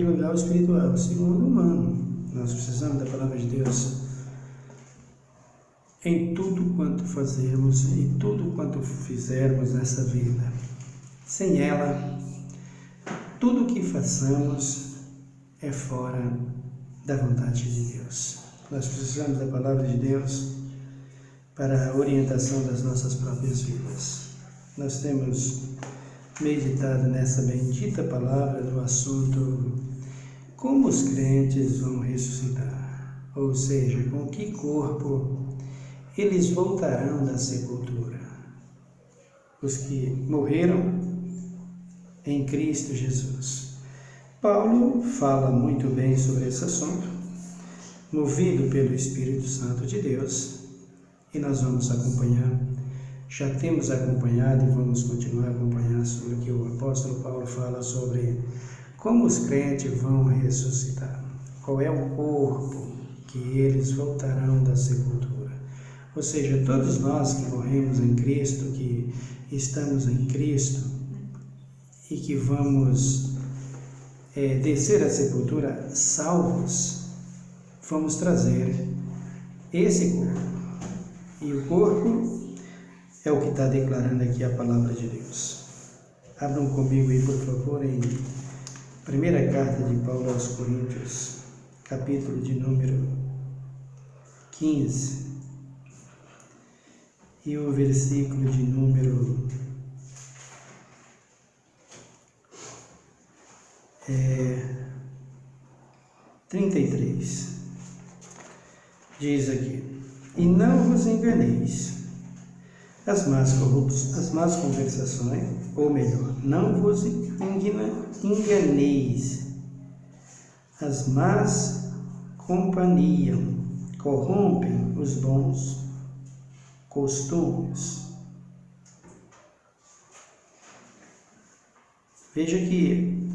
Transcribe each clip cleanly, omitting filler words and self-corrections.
lugar, o espiritual. Segundo, o humano. Nós precisamos da palavra de Deus em tudo quanto fazemos e tudo quanto fizermos nessa vida. Sem ela, tudo que façamos é fora da vontade de Deus. Nós precisamos da palavra de Deus para a orientação das nossas próprias vidas. Nós temos meditado nessa bendita palavra no assunto como os crentes vão ressuscitar, ou seja, com que corpo eles voltarão da sepultura. Os que morreram em Cristo Jesus. Paulo fala muito bem sobre esse assunto, movido pelo Espírito Santo de Deus, e nós vamos acompanhar, já temos acompanhado e vamos continuar a acompanhar sobre o que o apóstolo Paulo fala sobre como os crentes vão ressuscitar, qual é o corpo que eles voltarão da sepultura. Ou seja, todos nós que morremos em Cristo, que estamos em Cristo e que vamos descer à sepultura salvos, vamos trazer esse corpo. E o corpo é o que está declarando aqui a palavra de Deus. Abram comigo aí, por favor, em primeira carta de Paulo aos Coríntios, capítulo de número 15, e o versículo de número 33. Diz aqui: e não vos enganeis, as más conversações, ou melhor, não vos enganeis, as más companhias corrompem os bons costumes. Veja que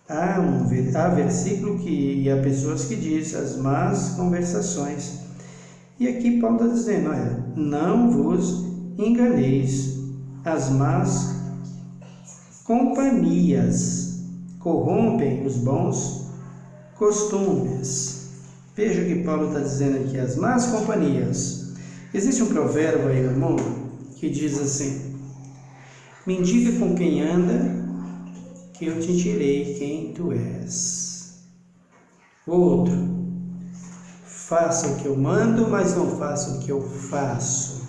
há versículo e há pessoas que dizem as más conversações. E aqui Paulo está dizendo, olha, não vos enganeis, as más companhias corrompem os bons costumes. Veja o que Paulo está dizendo aqui, as más companhias. Existe um provérbio aí no mundo que diz assim: me indica com quem anda, que eu te direi quem tu és. Outro: faça o que eu mando, mas não faça o que eu faço.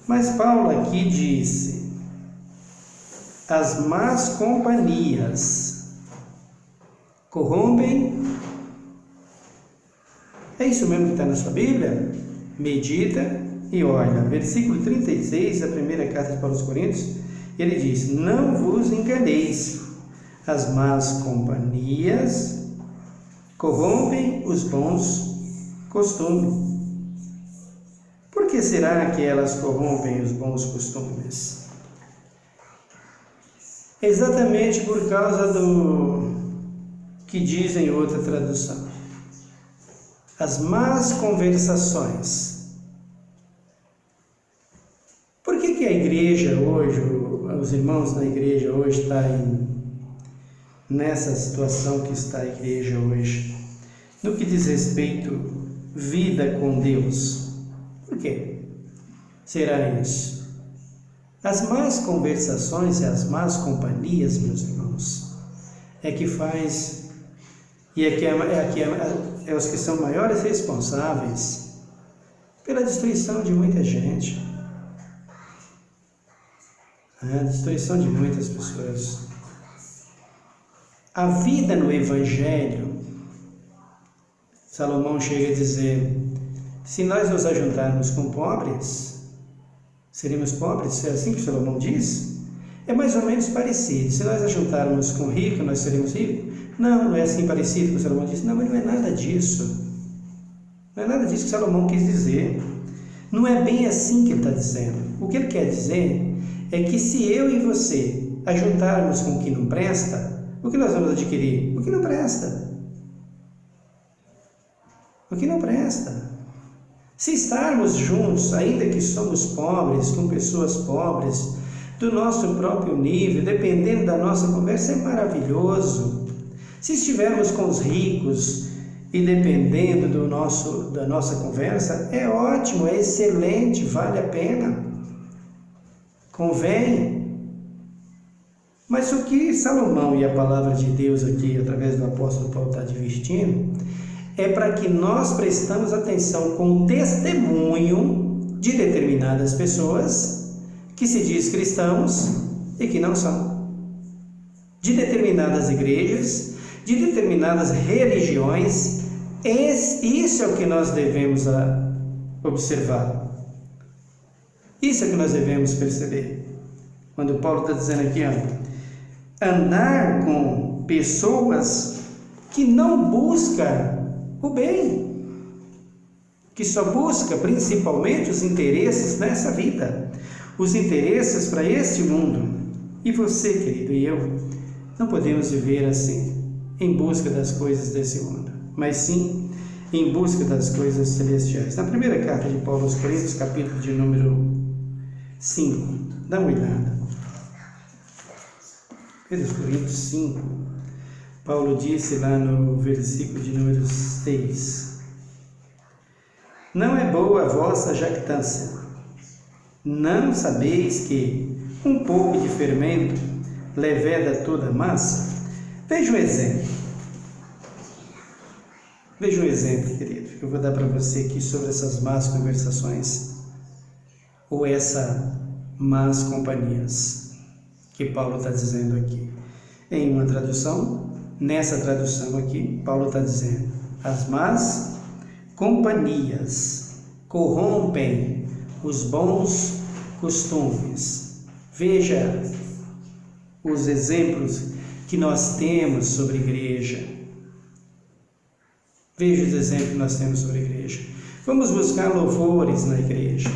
Mas Paulo aqui disse: as más companhias corrompem. É isso mesmo que está na sua Bíblia? Medita e olha. Versículo 36 da primeira carta de Paulo aos Coríntios, ele diz: não vos enganeis, as más companhias corrompem os bons costumes. Por que será que elas corrompem os bons costumes? Exatamente por causa do que diz em outra tradução: as más conversações. Por que a igreja hoje, os irmãos da igreja hoje estão nessa situação que está a igreja hoje, no que diz respeito vida com Deus? Por quê será isso? As más conversações e as más companhias, meus irmãos, é que faz, e é os que são maiores responsáveis pela destruição de muita gente, a destruição de muitas pessoas. A vida no Evangelho, Salomão chega a dizer: se nós nos ajuntarmos com pobres, seremos pobres. É assim que Salomão diz? É mais ou menos parecido. Se nós ajuntarmos com ricos, nós seremos ricos? Não é assim parecido com o Salomão diz. Não, mas não é nada disso. Não é nada disso que Salomão quis dizer. Não é bem assim que ele está dizendo. O que ele quer dizer é que se eu e você ajuntarmos com o que não presta, o que nós vamos adquirir? O que não presta. O que não presta. Se estarmos juntos, ainda que somos pobres, com pessoas pobres, do nosso próprio nível, dependendo da nossa conversa, é maravilhoso. Se estivermos com os ricos e dependendo da nossa conversa, é ótimo, é excelente, vale a pena, convém. Mas o que Salomão e a palavra de Deus aqui, através do apóstolo Paulo, está advertindo, é para que nós prestamos atenção com o testemunho de determinadas pessoas que se diz cristãos e que não são, de determinadas igrejas, de determinadas religiões. Isso é o que nós devemos observar, isso é o que nós devemos perceber. Quando Paulo está dizendo aqui, andar com pessoas que não buscam o bem, que só busca principalmente os interesses nessa vida, os interesses para este mundo. E você, querido, e eu, não podemos viver assim, em busca das coisas desse mundo, mas sim em busca das coisas celestiais. Na primeira carta de Paulo aos Coríntios, capítulo de número 5, dá uma olhada. 1 Coríntios 5, Paulo disse lá no versículo de número 6: não é boa a vossa jactância. Não sabeis que um pouco de fermento leveda toda a massa? Veja um exemplo. Veja um exemplo, querido, que eu vou dar para você aqui sobre essas más conversações, ou essas más companhias, que Paulo está dizendo aqui. Em uma tradução, nessa tradução aqui, Paulo está dizendo: as más companhias corrompem os bons costumes. Veja os exemplos que nós temos sobre a igreja. Veja os exemplos que nós temos sobre a igreja. Vamos buscar louvores na igreja.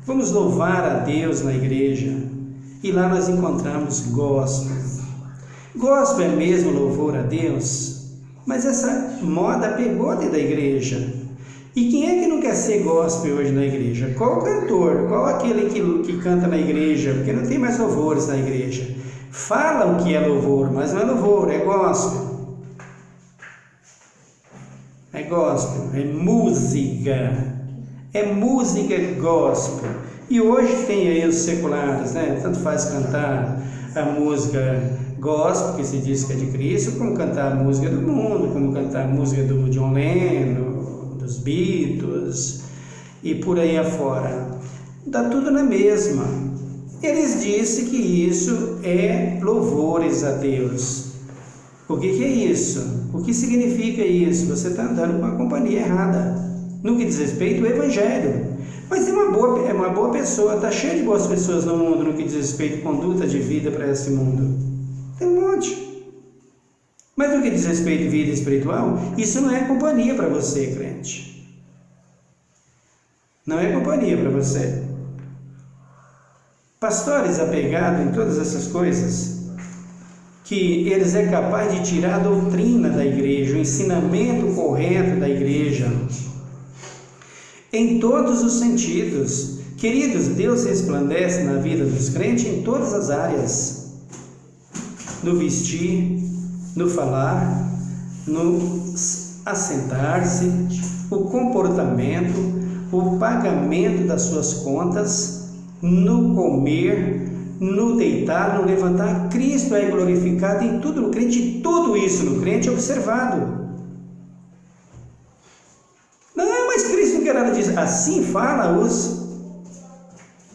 Vamos louvar a Deus na igreja. E lá nós encontramos gospel. Gospel é mesmo louvor a Deus? Mas essa moda pegou dentro da igreja. E quem é que não quer ser gospel hoje na igreja? Qual o cantor? Qual aquele que canta na igreja? Porque não tem mais louvores na igreja. Falam que é louvor, mas não é louvor, é gospel. É gospel, é música gospel. E hoje tem aí os seculares, né? Tanto faz cantar a música gospel, que se diz que é de Cristo, como cantar a música do mundo, como cantar a música do John Lennon, dos Beatles e por aí afora. Dá tudo na mesma. Eles dizem que isso é louvores a Deus. O que é isso? O que significa isso? Você está andando com a companhia errada, no que diz respeito ao Evangelho. Mas é uma boa pessoa, está cheio de boas pessoas no mundo, no que diz respeito à conduta de vida para esse mundo. Tem um monte. Mas no que diz respeito à vida espiritual, isso não é companhia para você, crente. Não é companhia para você. Pastores apegados em todas essas coisas, que eles é capaz de tirar a doutrina da igreja, o ensinamento correto da igreja, em todos os sentidos. Queridos, Deus resplandece na vida dos crentes em todas as áreas, no vestir, no falar, no assentar-se, o comportamento, o pagamento das suas contas, no comer, no deitar, no levantar. Cristo é glorificado em tudo no crente, tudo isso no crente é observado. Não, mas Cristo não quer nada disso. Assim fala os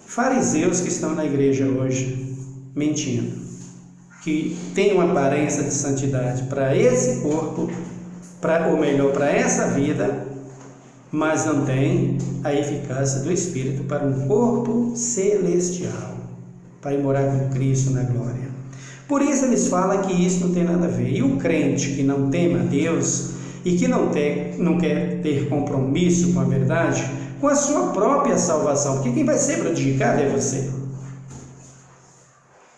fariseus que estão na igreja hoje, mentindo, que tem uma aparência de santidade para esse corpo, ou melhor, para essa vida, mas não tem a eficácia do Espírito para um corpo celestial, para ir morar com Cristo na glória. Por isso eles falam que isso não tem nada a ver. E o crente que não teme a Deus e que não quer ter compromisso com a verdade, com a sua própria salvação, porque quem vai ser prejudicado é você,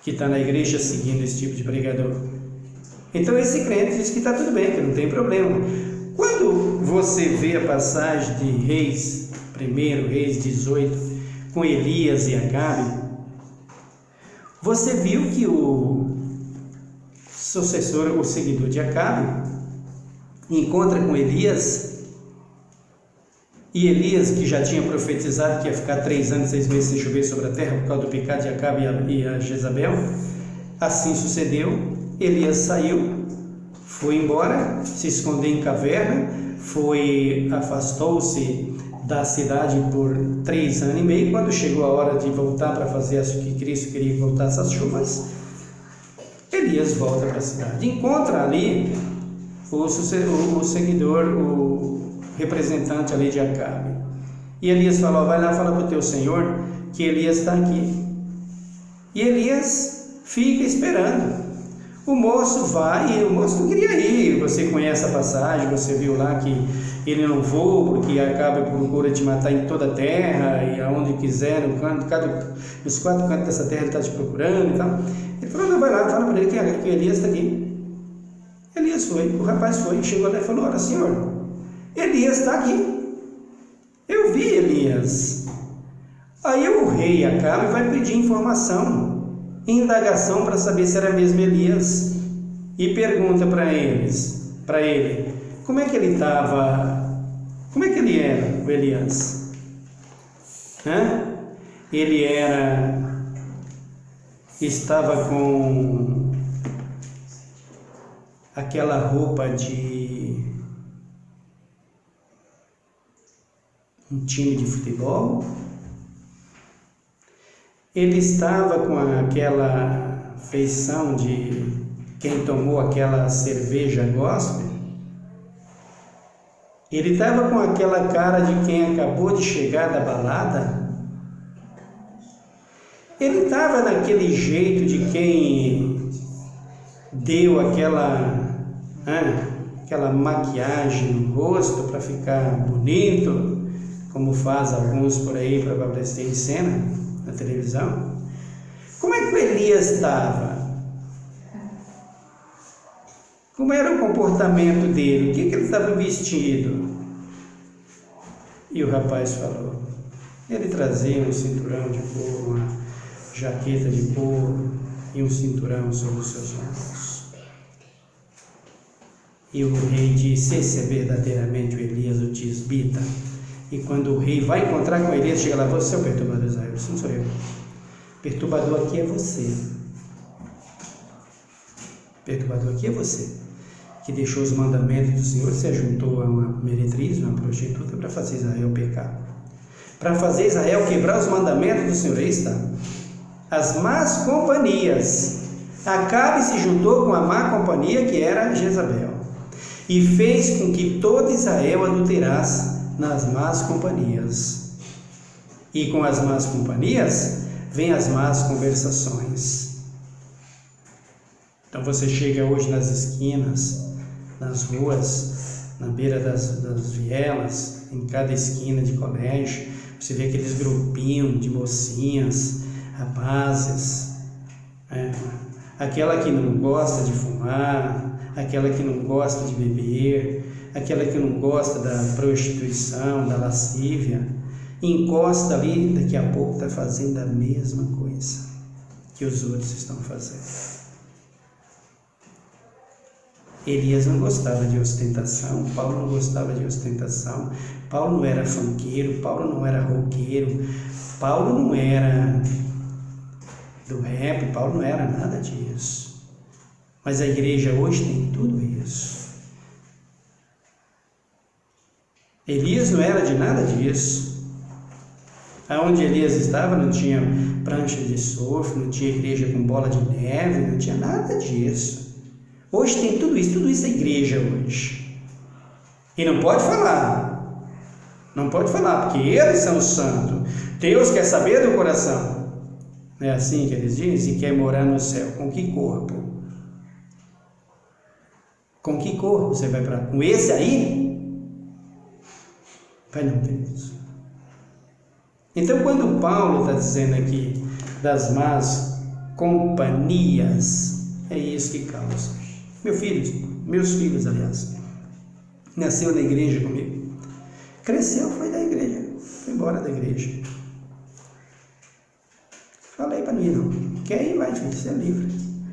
que está na igreja seguindo esse tipo de pregador. Então esse crente diz que está tudo bem, que não tem problema. Quando você vê a passagem de Reis 18, com Elias e Acabe, Você viu que o sucessor, o seguidor de Acabe, encontra com Elias, e Elias, que já tinha profetizado que ia ficar 3 anos e 6 meses sem chover sobre a terra por causa do pecado de Acabe e a Jezabel, assim sucedeu. Elias saiu, foi embora, se escondeu em caverna, afastou-se da cidade por 3 anos e meio. Quando chegou a hora de voltar para fazer o que Cristo queria que voltasse as chuvas, Elias volta para a cidade. Encontra ali o seguidor, o representante ali de Acabe. E Elias falou: vai lá, fala para o teu senhor que Elias está aqui. E Elias fica esperando. O moço vai, e o moço não queria ir. Você conhece a passagem, você viu lá que ele não voa porque Acabe procura te matar em toda a terra e aonde quiser, nos 4 cantos dessa terra ele está te procurando e tal. Ele falou: não, vai lá, fala para ele que Elias está aqui. Elias foi, o rapaz foi, chegou lá e falou: olha, senhor, Elias está aqui. Eu vi Elias. Aí o rei Acabe vai pedir informação, indagação para saber se era mesmo Elias, e pergunta para ele, como é que ele estava, como é que ele era, o Elias? Ele estava com aquela roupa de um time de futebol? Ele estava com aquela feição de quem tomou aquela cerveja gospel? Ele estava com aquela cara de quem acabou de chegar da balada? Ele estava naquele jeito de quem deu aquela maquiagem no rosto para ficar bonito, como faz alguns por aí para aparecer em cena na televisão? Como é que o Elias estava? Como era o comportamento dele? O que ele estava vestido? E o rapaz falou: ele trazia um cinturão de couro, uma jaqueta de couro e um cinturão sobre os seus ombros. E o rei disse: esse é verdadeiramente o Elias, o tisbita. E quando o rei vai encontrar com Elias, chega lá: você é o perturbador de Israel? Isso não sou eu. Perturbador aqui é você. Perturbador aqui é você, que deixou os mandamentos do Senhor, se ajuntou a uma meretriz, uma prostituta, para fazer Israel pecar, para fazer Israel quebrar os mandamentos do Senhor. Aí está. As más companhias. Acabe se juntou com a má companhia que era Jezabel, e fez com que todo Israel adulterasse nas más companhias. E com as más companhias vem as más conversações. Então você chega hoje nas esquinas, nas ruas, na beira das vielas, em cada esquina de colégio, você vê aqueles grupinhos de mocinhas, rapazes, aquela que não gosta de fumar, aquela que não gosta de beber, aquela que não gosta da prostituição, da lascívia, encosta ali, daqui a pouco está fazendo a mesma coisa que os outros estão fazendo. Elias não gostava de ostentação, Paulo não gostava de ostentação, Paulo não era funkeiro, Paulo não era roqueiro, Paulo não era do rap, Paulo não era nada disso. Mas a igreja hoje tem tudo isso. Elias não era de nada disso. Aonde Elias estava não tinha prancha de surf, não tinha igreja com bola de neve, não tinha nada disso. Hoje tem tudo isso é igreja hoje. E não pode falar, porque eles são santos. Deus quer saber do coração. Não é assim que eles dizem? E quer morar no céu. Com que corpo? Com que corpo você vai para lá? Com esse aí? Vai não, queridos. Então, quando Paulo está dizendo aqui das más companhias, é isso que causa. Meus filhos, aliás, nasceu na igreja comigo, cresceu, foi da igreja, foi embora da igreja. Falei para mim, não, quer ir, vai, filho, você é livre.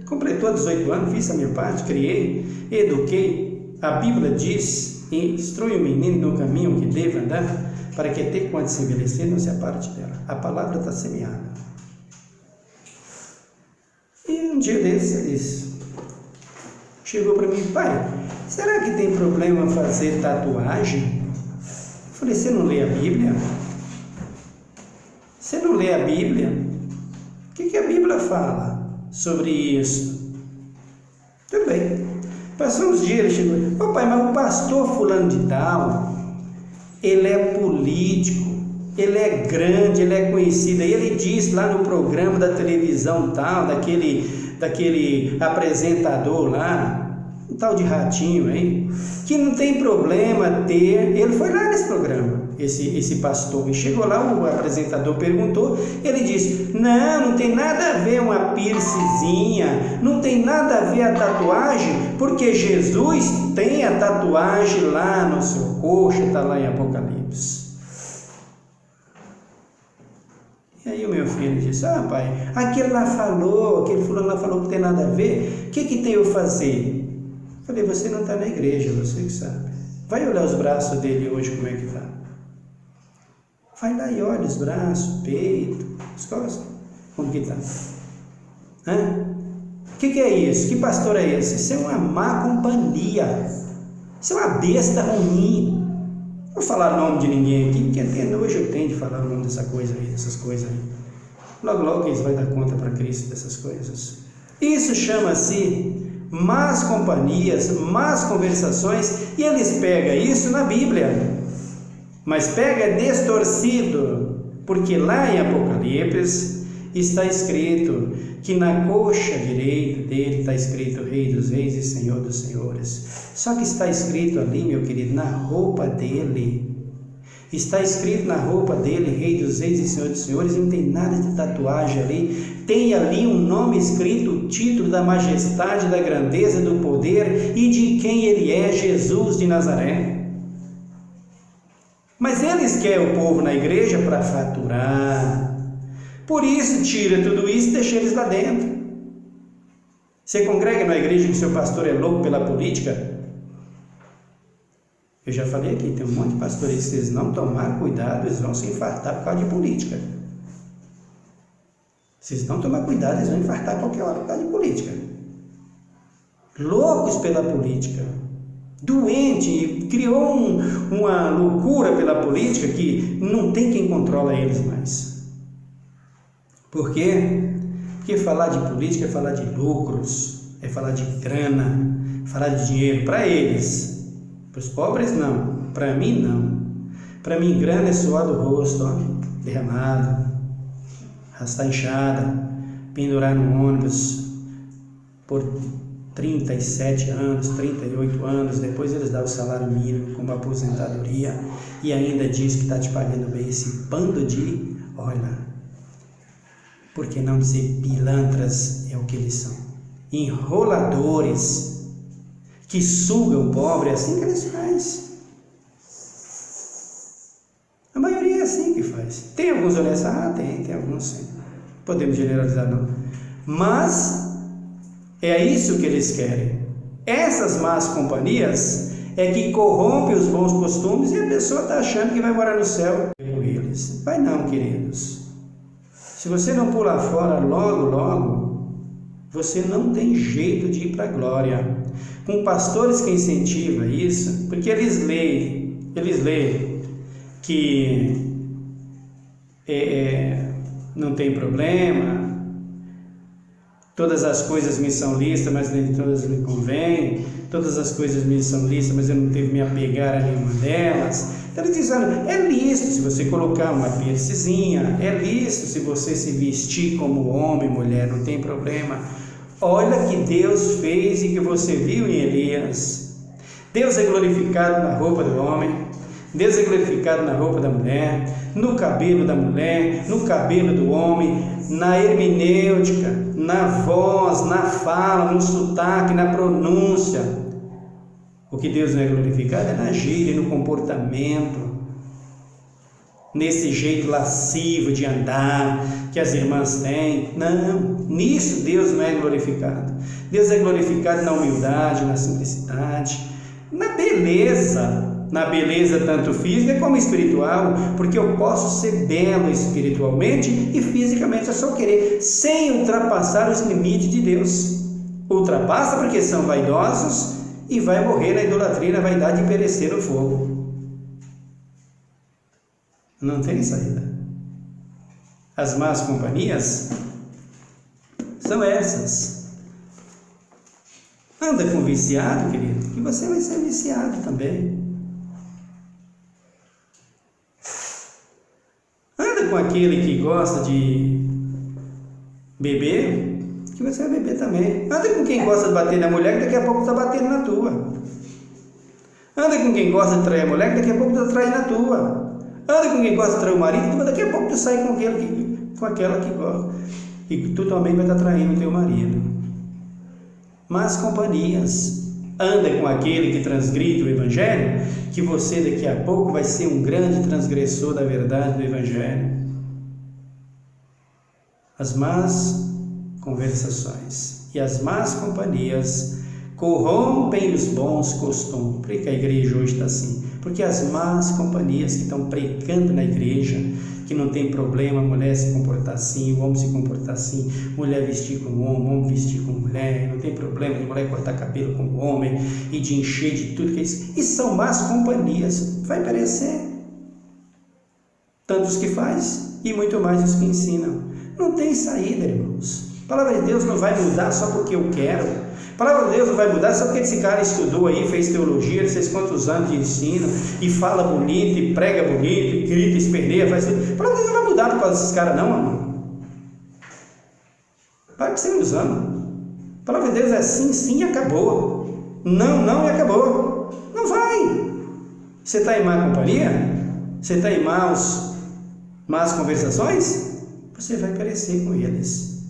Completou 18 anos, fiz a minha parte, criei, eduquei. A Bíblia diz: instrui o menino no caminho que deve andar, para que até quando se envelhecer não se aparte dela. A palavra está semeada. E um dia desses, chegou para mim: pai, será que tem problema fazer tatuagem? Eu falei: você não lê a Bíblia? Você não lê a Bíblia? O que a Bíblia fala sobre isso? Tudo bem. Passou uns dias, ele chegou: ô pai, mas o pastor fulano de tal, ele é político, ele é grande, ele é conhecido. Aí ele disse lá no programa da televisão tal, daquele apresentador lá, um tal de Ratinho aí, que não tem problema ter. Ele foi lá nesse programa, esse pastor, e chegou lá, o apresentador perguntou, ele disse: não tem nada a ver uma piercingzinha, não tem nada a ver a tatuagem, porque Jesus tem a tatuagem lá no seu coxo, está lá em Apocalipse. E aí o meu filho disse: ah pai, aquele fulano lá falou que tem nada a ver, o que tem eu fazer? Eu falei: você não está na igreja, você que sabe. Vai olhar os braços dele hoje, como é que está. Vai lá e olha os braços, peito, as costas, como que está. O que é isso? Que pastor é esse? Isso é uma má companhia, isso é uma besta ruim. Não vou falar o nome de ninguém aqui, porque até hoje eu tenho de falar o nome dessas coisas aí. Logo, logo eles vão dar conta para Cristo dessas coisas. Isso chama-se más companhias, más conversações, e eles pegam isso na Bíblia, mas pega distorcido, porque lá em Apocalipse está escrito que na coxa direita dele está escrito Rei dos Reis e Senhor dos Senhores. Só que está escrito ali, meu querido, na roupa dele. Está escrito na roupa dele, Rei dos Reis e Senhor dos Senhores, e não tem nada de tatuagem ali. Tem ali um nome escrito, o título da majestade, da grandeza, do poder e de quem ele é, Jesus de Nazaré. Mas eles querem o povo na igreja para faturar. Por isso, tira tudo isso e deixa eles lá dentro. Você congrega na igreja que seu pastor é louco pela política? Eu já falei aqui, tem um monte de pastores que se eles não tomarem cuidado, eles vão se infartar por causa de política. Se eles não tomarem cuidado, eles vão infartar a qualquer hora por causa de política. Loucos pela política. Doente, criou uma loucura pela política que não tem quem controla eles mais. Por quê? Porque falar de política é falar de lucros, é falar de grana, falar de dinheiro para eles. Para os pobres não, para mim não. Para mim grana é suor do rosto, ó, derramado, arrastar enxada, pendurar no ônibus por 37 anos, 38 anos, depois eles dão o salário mínimo como aposentadoria e ainda diz que está te pagando bem. Esse bando de, olha, por que não dizer pilantras é o que eles são, enroladores, que sugam o pobre, é assim que eles fazem. A maioria é assim que faz. Tem alguns honestos? Tem alguns sim. Podemos generalizar não. Mas é isso que eles querem. Essas más companhias é que corrompem os bons costumes e a pessoa está achando que vai morar no céu com eles. Vai não, queridos. Se você não pular fora logo, você não tem jeito de ir para a glória. Com pastores que incentivam isso, porque eles leem que não tem problema, todas as coisas me são lícitas, mas nem todas me convêm, todas as coisas me são lícitas, mas eu não devo me apegar a nenhuma delas. Então eles dizem: é lícito se você colocar uma piercingzinha, é lícito se você se vestir como homem, mulher, não tem problema. Olha que Deus fez e que você viu em Elias. Deus é glorificado na roupa do homem, Deus é glorificado na roupa da mulher, no cabelo da mulher, no cabelo do homem, na hermenêutica, na voz, na fala, no sotaque, na pronúncia. O que Deus não é glorificado é na gíria, no comportamento, nesse jeito lascivo de andar, que as irmãs têm. Não, nisso Deus não é glorificado. Deus é glorificado na humildade, na simplicidade, na beleza tanto física como espiritual, porque eu posso ser belo espiritualmente e fisicamente, é só querer, sem ultrapassar os limites de Deus. Ultrapassa porque são vaidosos e vai morrer na idolatria, na vaidade e perecer no fogo. Não tem saída. As más companhias são essas. Anda com viciado, querido, que você vai ser viciado também. Anda com aquele que gosta de beber, que você vai beber também. Anda com quem gosta de bater na mulher, que daqui a pouco está batendo na tua. Anda com quem gosta de trair a mulher, que daqui a pouco está traindo na tua. Anda com quem gosta de trair o marido, que daqui a pouco tu sai com aquela que gosta. E tu também vai estar traindo o teu marido. Mas companhias, anda com aquele que transgride o Evangelho, que você daqui a pouco vai ser um grande transgressor da verdade do Evangelho. As más conversações e as más companhias corrompem os bons costumes. Por que a igreja hoje está assim? Porque as más companhias que estão pregando na igreja, que não tem problema a mulher se comportar assim, o homem se comportar assim, mulher vestir como homem vestir como mulher, não tem problema de mulher cortar cabelo como homem e de encher de tudo que é isso. E são más companhias, vai perecer. Tanto os que faz e muito mais os que ensinam. Não tem saída, irmãos. A palavra de Deus não vai mudar só porque eu quero. A palavra de Deus não vai mudar só porque esse cara estudou aí, fez teologia, não sei quantos anos de ensino, e fala bonito, e prega bonito, e grita, esperneia, faz tudo. A palavra de Deus não vai mudar por causa desses caras não, amor. Para de ser ilusão. A palavra de Deus é sim, sim e acabou. Não, não e acabou. Não vai. Você está em má companhia? Você está em más conversações? Você vai perecer com eles.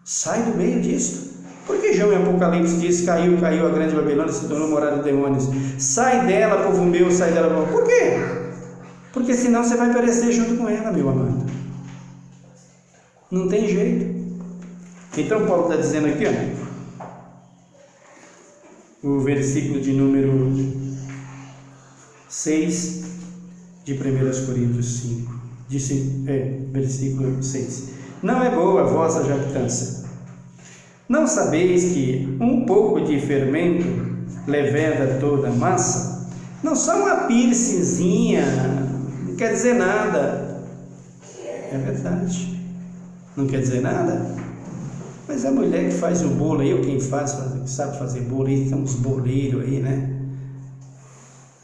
Sai do meio disso. Porque João em Apocalipse diz, caiu a grande Babilônia, se tornou morada de demônios. Sai dela, povo meu, sai dela, povo. Por quê? Porque senão você vai perecer junto com ela, meu amado. Não tem jeito. Então Paulo está dizendo aqui, ó, o versículo de número 6 de 1 Coríntios 5. Versículo 6. Não é boa a vossa jactância. Não sabeis que um pouco de fermento leveda toda a massa? Não só uma pircezinha, não quer dizer nada. É verdade, não quer dizer nada. Mas a mulher que faz o bolo aí, ou quem sabe fazer bolo aí, tem uns boleiros aí, né?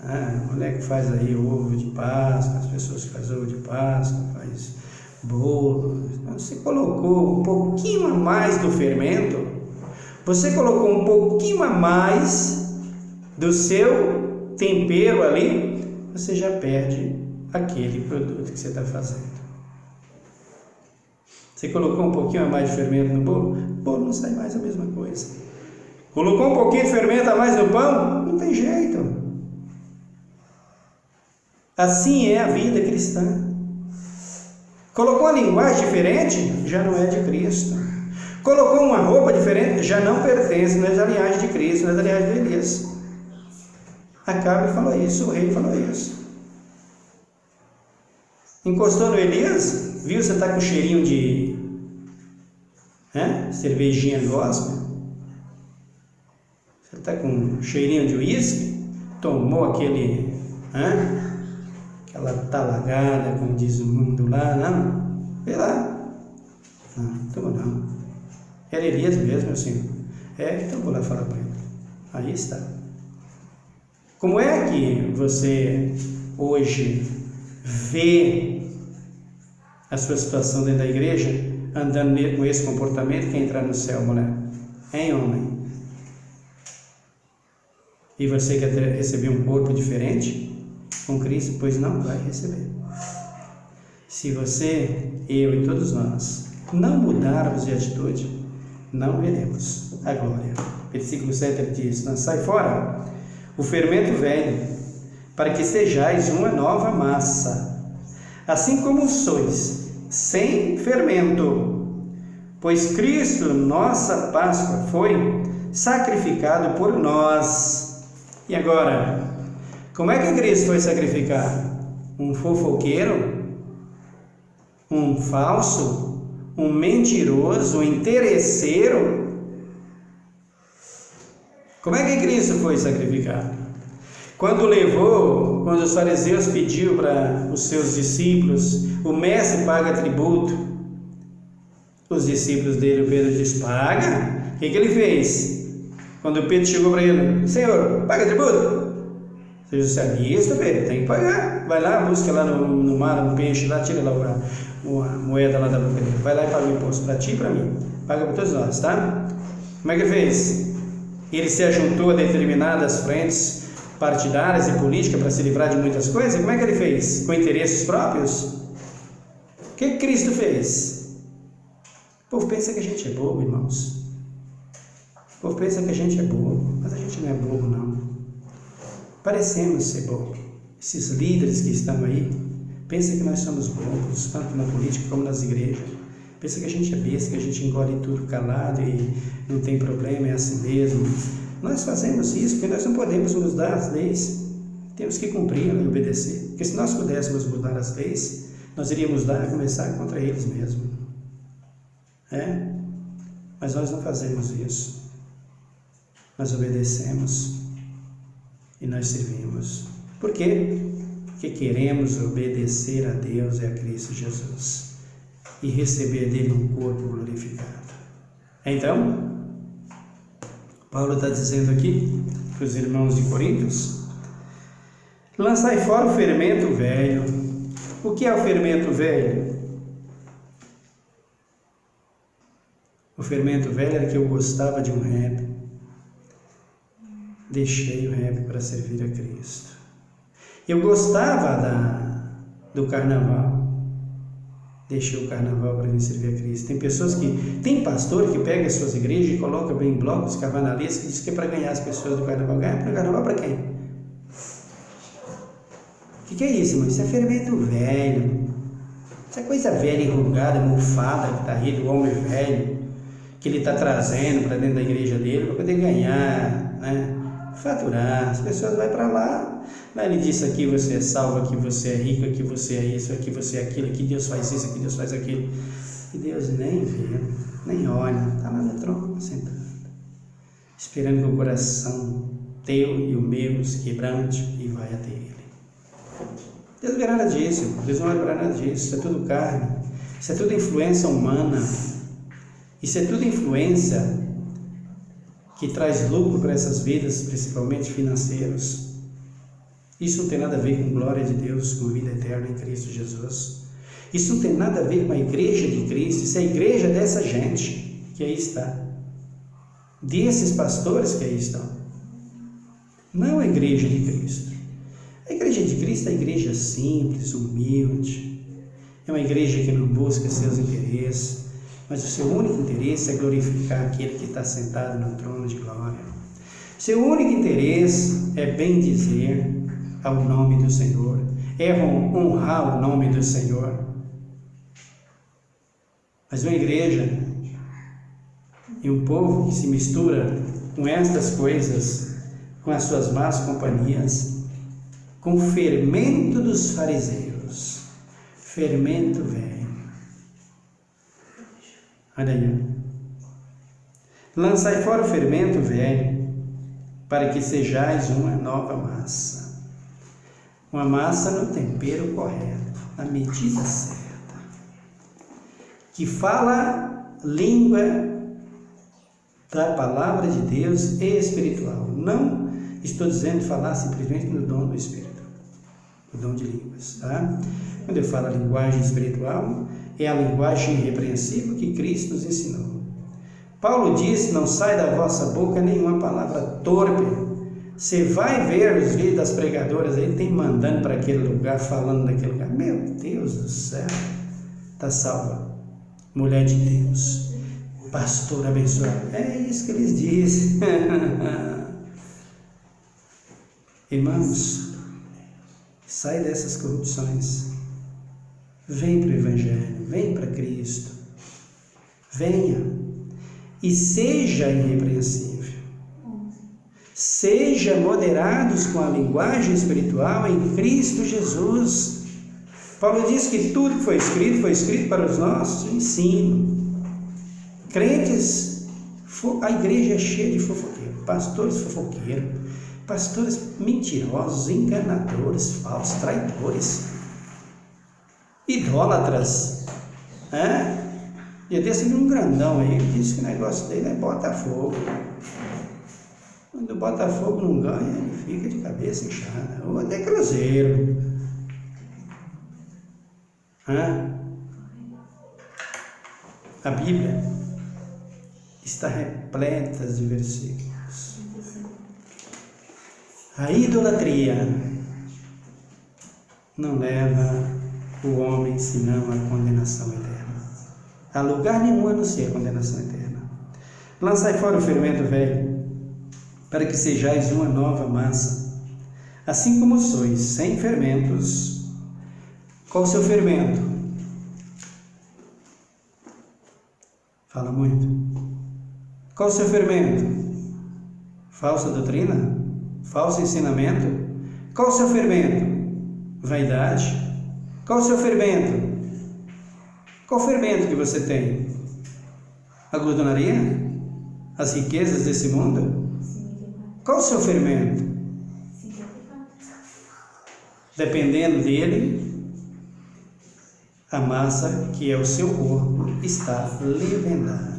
A mulher que faz aí ovo de Páscoa, as pessoas que fazem ovo de Páscoa, faz bolo. Você colocou um pouquinho a mais do fermento, você colocou um pouquinho a mais do seu tempero ali, você já perde aquele produto que você está fazendo. Você colocou um pouquinho a mais de fermento no bolo, o bolo não sai mais a mesma coisa. Colocou um pouquinho de fermento a mais no pão, não tem jeito. Assim é a vida cristã. Colocou uma linguagem diferente, já não é de Cristo. Colocou uma roupa diferente, já não pertence, não é da linhagem de Cristo, não é da linhagem de Elias. Acabe falou isso, o rei falou isso. Encostou no Elias, viu, você está com cheirinho de cervejinha gospel, você está com cheirinho de uísque, tomou aquela talagada, como diz o mundo lá, não, vê lá, não, tomou não, era Elias mesmo, meu senhor, então vou lá falar para ele, aí está. Como é que você hoje vê a sua situação dentro da igreja, andando com esse comportamento, quer entrar no céu, mulher? Hein, homem? E você quer receber um corpo diferente com Cristo? Pois não vai receber. Se você, eu e todos nós não mudarmos de atitude, não veremos a glória. Versículo 7 ele diz, lançai fora o fermento velho, para que sejais uma nova massa, assim como sois sem fermento, pois Cristo, nossa Páscoa, foi sacrificado por nós. E agora, como é que Cristo foi sacrificado? Um fofoqueiro? Um falso? Um mentiroso? Um interesseiro? Como é que Cristo foi sacrificado? Quando os fariseus pediu para os seus discípulos, o mestre paga tributo, os discípulos dele, o Pedro diz, paga? O que ele fez? Quando o Pedro chegou para ele, Senhor, paga tributo? Você disse, isso, Pedro, tem que pagar. Vai lá, busca lá no mar um peixe, lá, tira lá uma moeda lá da boca dele. Vai lá e paga o imposto para ti e para mim. Paga para todos nós, tá? Como é que ele fez? Ele se ajuntou a determinadas frentes partidárias e políticas para se livrar de muitas coisas. Como é que ele fez? Com interesses próprios? O que Cristo fez? O povo pensa que a gente é bobo, irmãos. O povo pensa que a gente é bobo, mas a gente não é bobo, não. Parecemos ser bobo. Esses líderes que estão aí pensam que nós somos bobos, tanto na política como nas igrejas. Pensa que a gente é besta, que a gente engole tudo calado e não tem problema, é assim mesmo. Nós fazemos isso porque nós não podemos mudar as leis. Temos que cumprir e obedecer. Porque se nós pudéssemos mudar as leis, nós iríamos começar contra eles mesmos. Mas nós não fazemos isso. Nós obedecemos e nós servimos. Por quê? Porque queremos obedecer a Deus e a Cristo Jesus e receber dele um corpo glorificado. Então, Paulo está dizendo aqui para os irmãos de Coríntios, lançai fora o fermento velho. O que é o fermento velho? O fermento velho era que eu gostava de um rap, deixei o rap para servir a Cristo. Eu gostava do carnaval, deixei o carnaval para me servir a Cristo. Tem pastor que pega as suas igrejas e coloca bem em blocos carnavalescos e diz que é para ganhar as pessoas do carnaval. Ganhar para o carnaval para quem? O que é isso, irmão? Isso é fermento velho. Isso é coisa velha, enrugada, mofada que está aí do homem velho, que ele está trazendo para dentro da igreja dele para poder ganhar, faturar. As pessoas vão para lá ele diz, aqui você é salvo, aqui você é rico, aqui você é isso, aqui você é aquilo, aqui Deus faz isso, aqui Deus faz aquilo. E Deus nem vê, nem olha, está lá no trono sentado, esperando que o coração teu e o meu se quebrante e vai até Ele. Deus não vê nada disso, Deus não vai para nada disso, isso é tudo carne, isso é tudo influência humana, isso é tudo influência que traz lucro para essas vidas, principalmente financeiros. Isso não tem nada a ver com glória de Deus, com vida eterna em Cristo Jesus. Isso não tem nada a ver com a igreja de Cristo, isso é a igreja dessa gente que aí está, desses pastores que aí estão. Não a igreja de Cristo. A igreja de Cristo é uma igreja simples, humilde, é uma igreja que não busca seus interesses, mas o seu único interesse é glorificar aquele que está sentado no trono de glória. Seu único interesse é bem dizer ao nome do Senhor, é honrar o nome do Senhor. Mas uma igreja e um povo que se mistura com estas coisas, com as suas más companhias, com o fermento dos fariseus, fermento velho. Olha aí. Lançai fora o fermento velho, para que sejais uma nova massa. Uma massa no tempero correto, na medida certa, que fala língua da palavra de Deus e espiritual. Não estou dizendo falar simplesmente no dom do Espírito, o dom de línguas, tá? Quando eu falo a linguagem espiritual, é a linguagem irrepreensível que Cristo nos ensinou. Paulo disse, não sai da vossa boca nenhuma palavra torpe. Você vai ver os vídeos das pregadoras aí, tem mandando para aquele lugar, falando daquele lugar. Meu Deus do céu, está salva. Mulher de Deus, pastor abençoado. É isso que eles dizem. Irmãos, sai dessas corrupções. Vem para o Evangelho. vem para Cristo. Venha e seja irrepreensível. Seja moderados com a linguagem espiritual em Cristo Jesus. Paulo diz que tudo que foi escrito para os nossos ensinos. Crentes, a igreja é cheia de fofoqueiros, pastores fofoqueiros, pastores mentirosos, enganadores, falsos, traidores, idólatras. E desse um grandão aí, ele disse que o negócio dele é Botafogo. Quando o Botafogo não ganha, ele fica de cabeça inchada. Ou até Cruzeiro. A Bíblia está repleta de versículos. A idolatria não leva o homem senão à condenação eterna. A lugar nenhum a não ser a condenação eterna. Lançai fora o fermento velho, para que sejais uma nova massa, assim como sois, sem fermentos. Qual o seu fermento? Fala muito. Qual o seu fermento? Falsa doutrina? Falso ensinamento? Qual o seu fermento? Vaidade? Qual o seu fermento? Qual o fermento que você tem? A glutonaria? As riquezas desse mundo? Qual o seu fermento? Dependendo dele, a massa, que é o seu corpo, está levedada.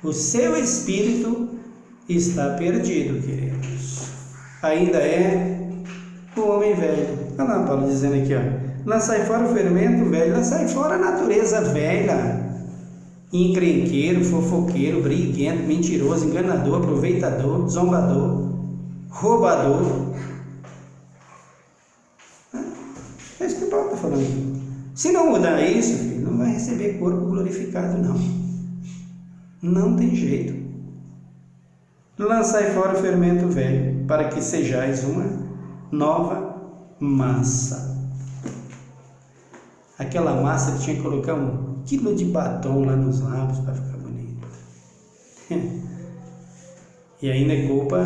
O seu espírito está perdido, queridos. Ainda é o homem velho. Olha lá, Paulo dizendo aqui, lançai fora o fermento velho, lançai fora a natureza velha. Encrenqueiro, fofoqueiro, briguento, mentiroso, enganador, aproveitador, zombador, roubador. É isso que Paulo está falando aqui. Se não mudar isso, filho, não vai receber corpo glorificado, não. Não tem jeito. Lançai fora o fermento velho, para que sejais uma nova massa. Aquela massa que tinha que colocar 1 quilo de batom lá nos lábios para ficar bonito. E ainda é culpa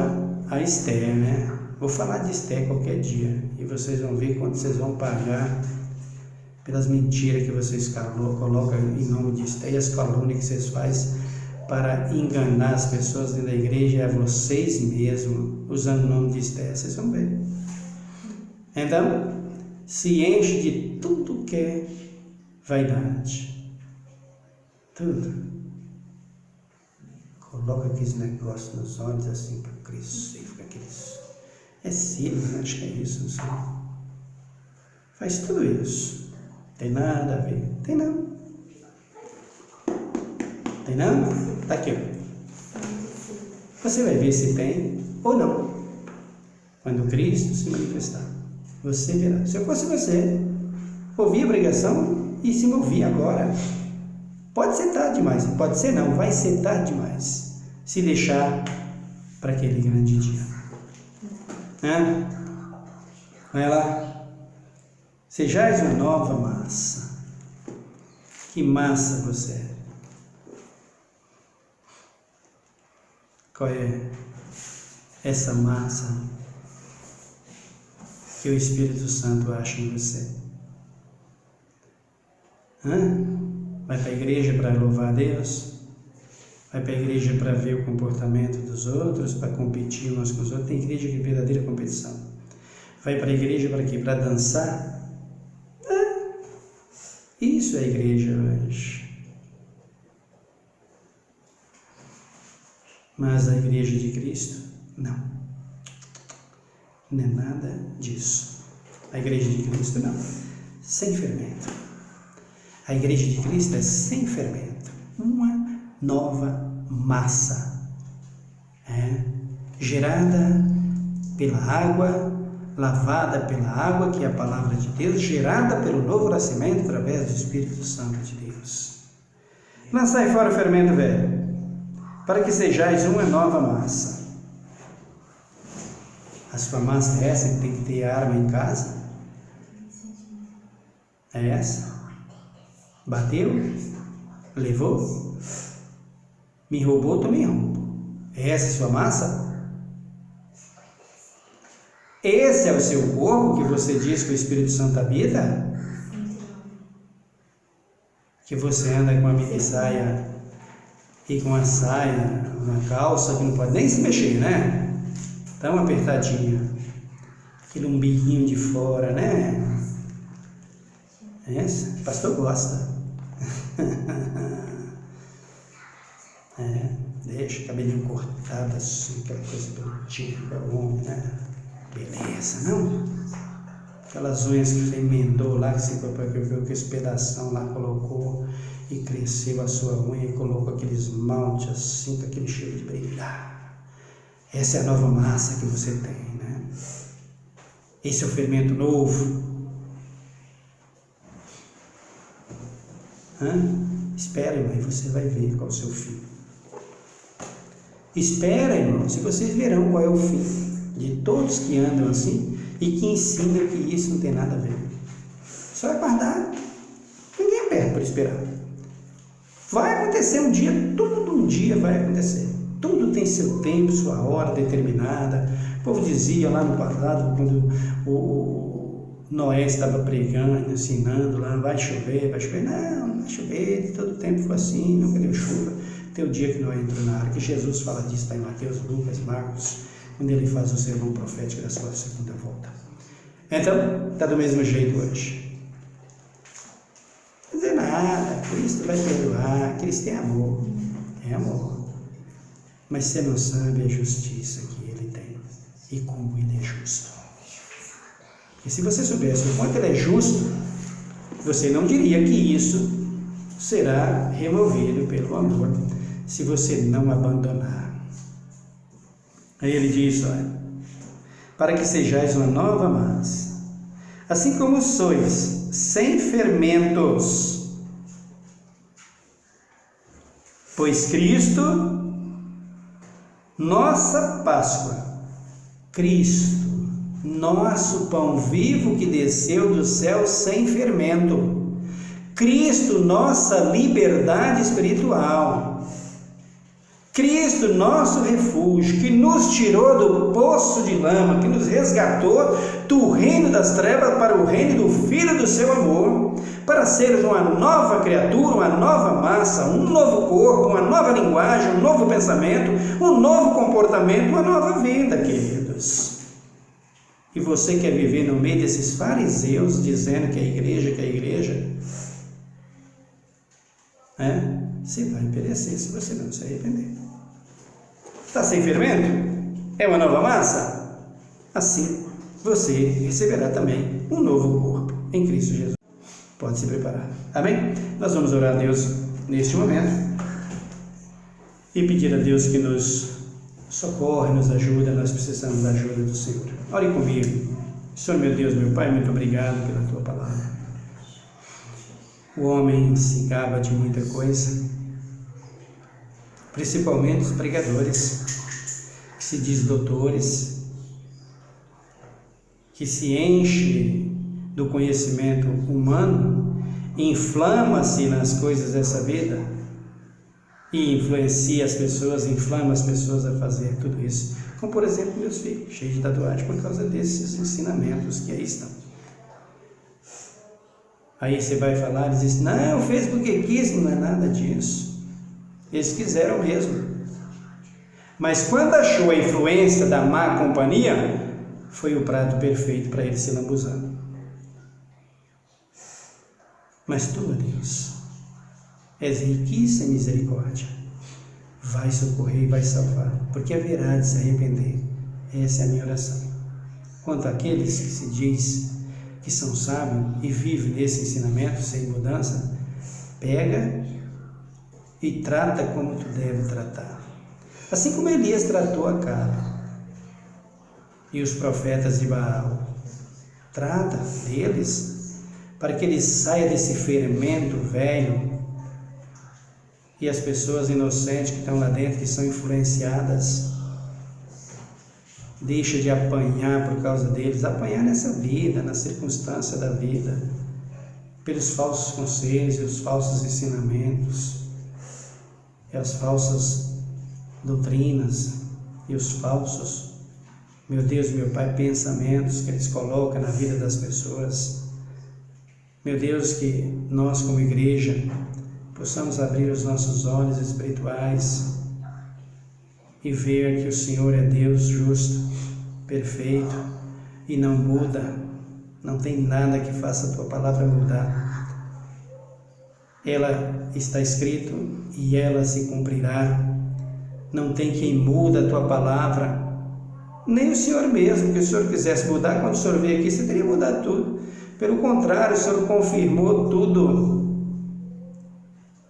a Esther, né? Vou falar de Esther qualquer dia e vocês vão ver quanto vocês vão pagar pelas mentiras que vocês colocam em nome de Esther e as calúnias que vocês fazem para enganar as pessoas dentro da igreja e a vocês mesmos, usando o nome de Esther. Vocês vão ver. Então, se enche de tudo que é vaidade. Tudo. Coloca aqueles negócios nos olhos assim para crescer, fica aqueles. É cílio, né? Acho que é isso, não sei. Faz tudo isso. Tem nada a ver. Tem não. Tem não? Tá aqui, ó. Você vai ver se tem ou não. Quando Cristo se manifestar, você verá. Se eu fosse você, ouvir a pregação e se mover agora. Pode ser tarde demais, pode ser não, vai ser tarde demais. Se deixar para aquele grande dia. Vai lá. Sejais uma nova massa. Que massa você é? Qual é essa massa que o Espírito Santo acha em você? Vai para a igreja para louvar a Deus? Vai para a igreja para ver o comportamento dos outros, para competir uns com os outros? Tem igreja que é verdadeira competição. Vai para a igreja para quê? Para dançar? Isso é a igreja hoje. Mas a igreja de Cristo, não. Não é nada disso. A igreja de Cristo, não. Sem fermento. A igreja de Cristo é sem fermento. Uma nova massa. Gerada pela água, lavada pela água, que é a palavra de Deus, gerada pelo novo nascimento através do Espírito Santo de Deus. Lançai fora o fermento velho, para que sejais uma nova massa. A sua massa é essa que tem que ter arma em casa? É essa? Bateu? Levou? Me roubou, também roubo. Essa é a sua massa? Esse é o seu corpo que você diz que o Espírito Santo habita? Que você anda com uma mini saia e com uma saia, uma calça que não pode nem se mexer, né? Tão apertadinha. Aquele umbiguinho de fora, né? O pastor gosta. Deixa o cabelinho cortado assim, aquela coisa bonitinha para o homem, né? Beleza, não? Aquelas unhas que você emendou lá, que você viu que esse pedação lá colocou e cresceu a sua unha e colocou aquele esmalte assim, com aquele cheiro de brilhar. Essa é a nova massa que você tem, né? Esse é o fermento novo. Espera, irmão, e você vai ver qual é o seu fim. Espera, irmão, se vocês verão qual é o fim de todos que andam assim e que ensinam que isso não tem nada a ver. Só aguardar. Ninguém perde por esperar. Vai acontecer um dia, tudo um dia vai acontecer. Tudo tem seu tempo, sua hora determinada. O povo dizia lá no passado, quando o Noé estava pregando, ensinando lá, vai chover. Não vai chover, todo tempo foi assim, nunca deu chuva. Tem o dia que Noé entrou na arca, que Jesus fala disso, está em Mateus, Lucas, Marcos, quando ele faz o sermão profético da sua segunda volta. Então, está do mesmo jeito hoje. Não dizer nada, Cristo vai perdoar, Cristo é amor. É amor. Mas você não sabe a justiça que ele tem e como ele é justo. E se você soubesse o quanto ele é justo, você não diria que isso será removido pelo amor, se você não abandonar. Aí ele diz, olha, para que sejais uma nova massa, assim como sois, sem fermentos, pois Cristo, nossa Páscoa, Cristo, nosso pão vivo que desceu do céu sem fermento, Cristo, nossa liberdade espiritual, Cristo, nosso refúgio, que nos tirou do poço de lama, que nos resgatou do reino das trevas para o reino do Filho do seu amor, para sermos uma nova criatura, uma nova massa, um novo corpo, uma nova linguagem, um novo pensamento, um novo comportamento, uma nova vida, queridos. E você quer viver no meio desses fariseus, dizendo que é igreja, você vai perecer se você não se arrepender. Está sem fermento? É uma nova massa? Assim você receberá também um novo corpo em Cristo Jesus. Pode se preparar. Amém? Nós vamos orar a Deus neste momento e pedir a Deus que nos socorre, nos ajuda. Nós precisamos da ajuda do Senhor. Ore comigo. Senhor, meu Deus, meu Pai, muito obrigado pela Tua palavra. O homem se gaba de muita coisa, principalmente os pregadores, que se diz doutores, que se enche do conhecimento humano, inflama-se nas coisas dessa vida e influencia as pessoas, inflama as pessoas a fazer tudo isso. Como, por exemplo, meus filhos, cheios de tatuagem, por causa desses ensinamentos que aí estão. Aí você vai falar e diz, não, fez porque quis, não é nada disso. Eles quiseram mesmo. Mas quando achou a influência da má companhia, foi o prato perfeito para ele se lambuzando. Mas tu, Deus, és riquíssima em misericórdia. Vai socorrer e vai salvar, porque haverá de se arrepender. Essa é a minha oração. Quanto àqueles que se diz que são sábios e vivem nesse ensinamento sem mudança, pega e trata como tu deve tratar. Assim como Elias tratou Acabe e os profetas de Baal. Trata deles para que eles saiam desse fermento velho e as pessoas inocentes que estão lá dentro, que são influenciadas, deixa de apanhar por causa deles, apanhar nessa vida, na circunstância da vida, pelos falsos conselhos e os falsos ensinamentos, e as falsas doutrinas e os falsos, meu Deus, meu Pai, pensamentos que eles colocam na vida das pessoas. Meu Deus, que nós como igreja possamos abrir os nossos olhos espirituais e ver que o Senhor é Deus justo, perfeito e não muda, não tem nada que faça a Tua palavra mudar. Ela está escrito e ela se cumprirá. Não tem quem muda a Tua palavra, nem o Senhor mesmo, que o Senhor quisesse mudar, quando o Senhor veio aqui, você teria mudado tudo. Pelo contrário, o Senhor confirmou tudo.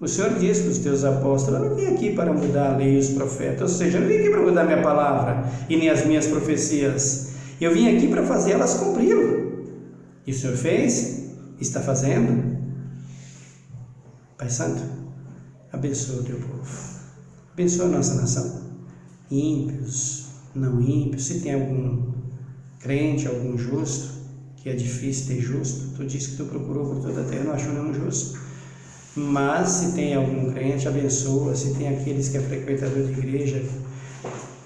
O Senhor disse para os teus apóstolos: eu não vim aqui para mudar a lei e os profetas, ou seja, eu não vim aqui para mudar minha palavra e nem as minhas profecias. Eu vim aqui para fazer elas cumpri-lo. E o Senhor fez, está fazendo. Pai Santo, abençoa o teu povo, abençoa a nossa nação, ímpios, não ímpios. Se tem algum crente, algum justo, que é difícil ter justo, tu disse que tu procurou por toda a terra, não achou nenhum justo. Mas se tem algum crente, abençoa. Se tem aqueles que é frequentador de igreja,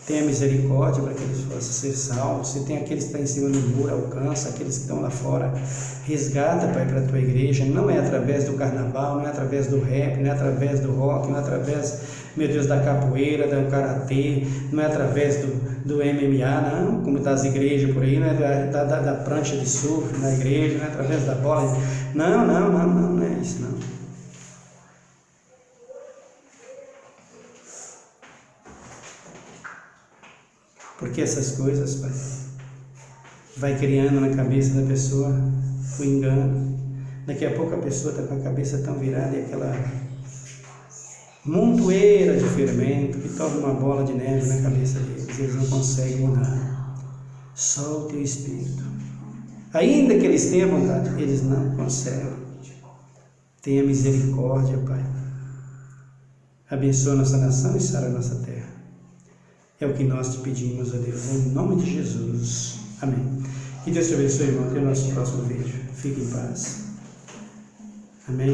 tenha misericórdia para que eles possam ser salvos. Se tem aqueles que estão em cima do muro, alcança. Aqueles que estão lá fora, resgata, Pai, para a tua igreja. Não é através do carnaval, não é através do rap, não é através do rock, não é através, meu Deus, da capoeira, do karatê, não é através do MMA, não, como das igrejas por aí, não é da prancha de surf na igreja, não é através da bola. Não é isso, não. Porque essas coisas, Pai, vai criando na cabeça da pessoa o engano. Daqui a pouco a pessoa está com a cabeça tão virada e aquela montoeira de fermento que torna uma bola de neve na cabeça deles. Eles não conseguem mudar. Só o teu Espírito. Ainda que eles tenham vontade, eles não conseguem. Tenha misericórdia, Pai. Abençoa nossa nação e sara a nossa terra. É o que nós te pedimos, ó Deus, em nome de Jesus. Amém. Que Deus te abençoe, irmão. Até o nosso próximo vídeo. Fique em paz. Amém.